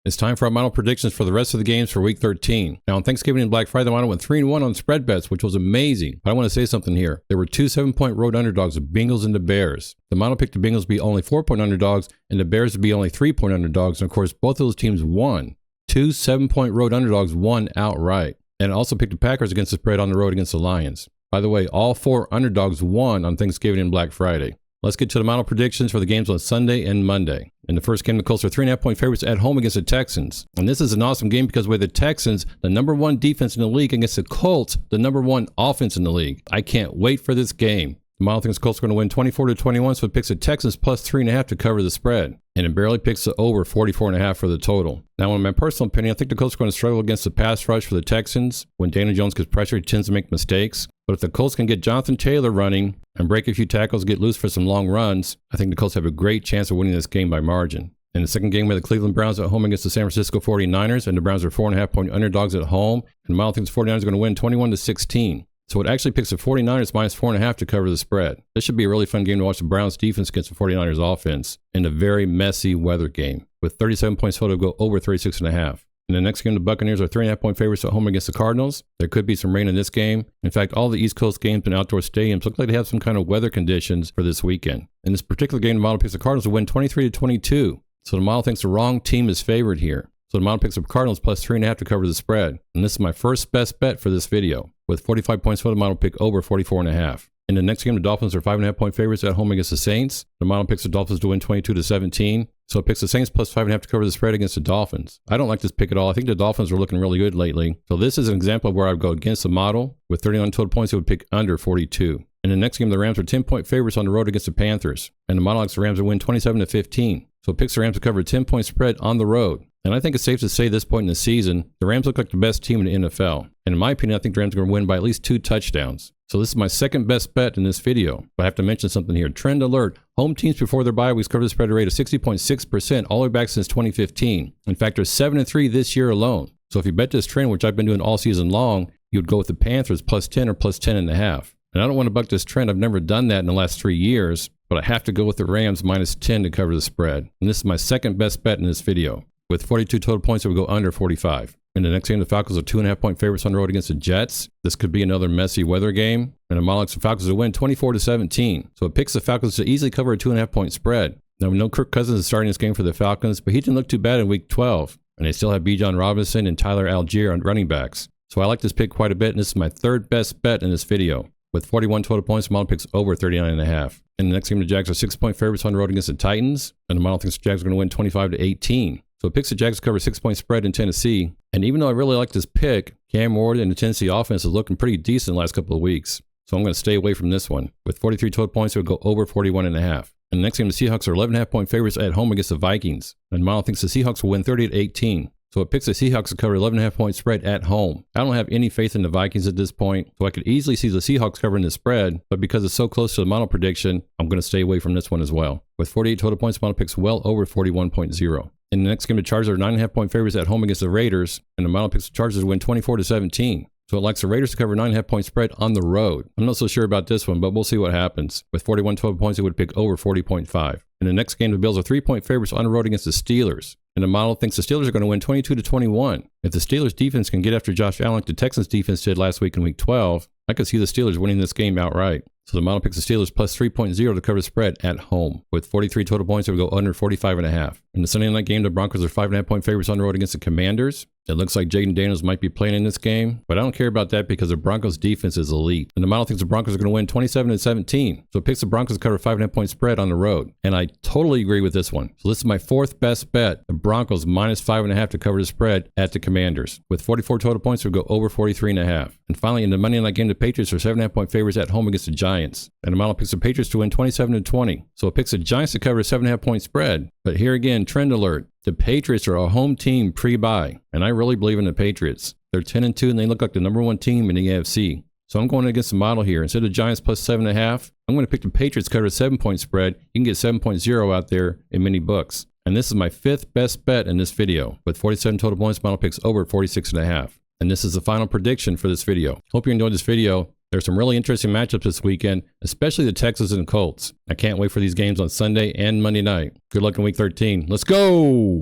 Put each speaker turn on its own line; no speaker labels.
It's time for our model predictions for the rest of the games for Week 13. Now, on Thanksgiving and Black Friday, the model went 3-1 on spread bets, which was amazing. But I want to say something here. There were two 7-point road underdogs, the Bengals and the Bears. The model picked the Bengals to be only 4-point underdogs and the Bears to be only 3-point underdogs. And of course, both of those teams won. Two 7-point road underdogs won outright. And it also picked the Packers against the spread on the road against the Lions. By the way, all four underdogs won on Thanksgiving and Black Friday. Let's get to the model predictions for the games on Sunday and Monday. In the first game, the Colts are 3.5-point favorites at home against the Texans. And this is an awesome game because with the Texans, the number one defense in the league, against the Colts, the number one offense in the league. I can't wait for this game. The model thinks the Colts are going to win 24-21, so it picks the Texans plus 3.5 to cover the spread. And it barely picks the over 44.5 for the total. Now, in my personal opinion, I think the Colts are going to struggle against the pass rush for the Texans. When Daniel Jones gets pressured, he tends to make mistakes. But if the Colts can get Jonathan Taylor running and break a few tackles, get loose for some long runs, I think the Colts have a great chance of winning this game by margin. In the second game, we have the Cleveland Browns at home against the San Francisco 49ers, and the Browns are 4.5-point underdogs at home. And the model thinks the 49ers are going to win 21-16. So it actually picks the 49ers minus 4.5 to cover the spread. This should be a really fun game to watch the Browns defense against the 49ers offense in a very messy weather game, with 37 points total to go over 36.5. In the next game, the Buccaneers are 3.5-point favorites at home against the Cardinals. There could be some rain in this game. In fact, all the East Coast games in outdoor stadiums look like they have some kind of weather conditions for this weekend. In this particular game, the model picks the Cardinals to win 23-22. So the model thinks the wrong team is favored here. So the model picks the Cardinals plus 3.5 to cover the spread. And this is my first best bet for this video. With 45 points for the model pick over 44.5. In the next game, the Dolphins are 5.5-point favorites at home against the Saints. The model picks the Dolphins to win 22-17. So it picks the Saints plus 5.5 to cover the spread against the Dolphins. I don't like this pick at all. I think the Dolphins are looking really good lately. So this is an example of where I would go against the model. With 39 total points, it would pick under 42. In the next game, the Rams are 10-point favorites on the road against the Panthers. And the model likes the Rams to win 27-15. So it picks the Rams to cover a 10-point spread on the road. And I think it's safe to say at this point in the season, the Rams look like the best team in the NFL. And in my opinion, I think the Rams are going to win by at least 2 touchdowns. So this is my second best bet in this video. But I have to mention something here. Trend alert. Home teams before their bye weeks cover the spread rate of 60.6% all the way back since 2015. In fact, they're 7-3 this year alone. So if you bet this trend, which I've been doing all season long, you would go with the Panthers plus 10 or plus 10.5. And I don't want to buck this trend. I've never done that in the last 3 years. But I have to go with the Rams minus 10 to cover the spread. And this is my second best bet in this video. With 42 total points, it would go under 45. In the next game, the Falcons are 2.5-point favorites on the road against the Jets. This could be another messy weather game. And the model likes the Falcons to win 24-17. So it picks the Falcons to easily cover a 2.5-point spread. Now, we know Kirk Cousins is starting this game for the Falcons, but he didn't look too bad in Week 12. And they still have Bijan Robinson and Tyler Algier on running backs. So I like this pick quite a bit, and this is my third best bet in this video. With 41 total points, the model picks over 39.5. In the next game, the Jags are 6-point favorites on the road against the Titans. And the model thinks the Jags are going to win 25-18. So it picks the Jags to cover 6-point spread in Tennessee. And even though I really like this pick, Cam Ward and the Tennessee offense is looking pretty decent the last couple of weeks. So I'm going to stay away from this one. With 43 total points, it would go over 41.5. And the next game, the Seahawks are 11.5-point favorites at home against the Vikings. And the model thinks the Seahawks will win 30-18. So it picks the Seahawks to cover 11.5-point spread at home. I don't have any faith in the Vikings at this point, so I could easily see the Seahawks covering the spread, but because it's so close to the model prediction, I'm going to stay away from this one as well. With 48 total points, the model picks well over 41.0. In the next game, the Chargers are 9.5-point favorites at home against the Raiders, and the model picks the Chargers to win 24-17. So it likes the Raiders to cover 9.5-point spread on the road. I'm not so sure about this one, but we'll see what happens. With 41 total points, it would pick over 40.5. In the next game, the Bills are 3-point favorites on the road against the Steelers. And the model thinks the Steelers are going to win 22-21. If the Steelers defense can get after Josh Allen like the Texans defense did last week in Week 12, I could see the Steelers winning this game outright. So the model picks the Steelers plus 3.0 to cover the spread at home. With 43 total points, it would go under 45.5. In the Sunday night game, the Broncos are 5.5-point favorites on the road against the Commanders. It looks like Jaden Daniels might be playing in this game, but I don't care about that because the Broncos defense is elite. And the model thinks the Broncos are going to win 27-17. So it picks the Broncos to cover 5.5-point spread on the road. And I totally agree with this one. So this is my fourth best bet. The Broncos minus 5.5 to cover the spread at the Commanders. With 44 total points, it would go over 43.5. And finally, in the Monday night game, the Patriots are 7.5-point favorites at home against the Giants. And the model picks the Patriots to win 27-20. So it picks the Giants to cover a 7.5-point spread. But here again, trend alert. The Patriots are a home team pre-bye, and I really believe in the Patriots. They're 10-2, and they look like the number one team in the AFC. So I'm going against the model here. Instead of Giants plus 7.5, I'm going to pick the Patriots to cover a 7-point spread. You can get 7.0 out there in many books. And this is my fifth best bet in this video. With 47 total points, model picks over 46.5. And this is the final prediction for this video. Hope you enjoyed this video. There's some really interesting matchups this weekend, especially the Texans and Colts. I can't wait for these games on Sunday and Monday night. Good luck in Week 13. Let's go!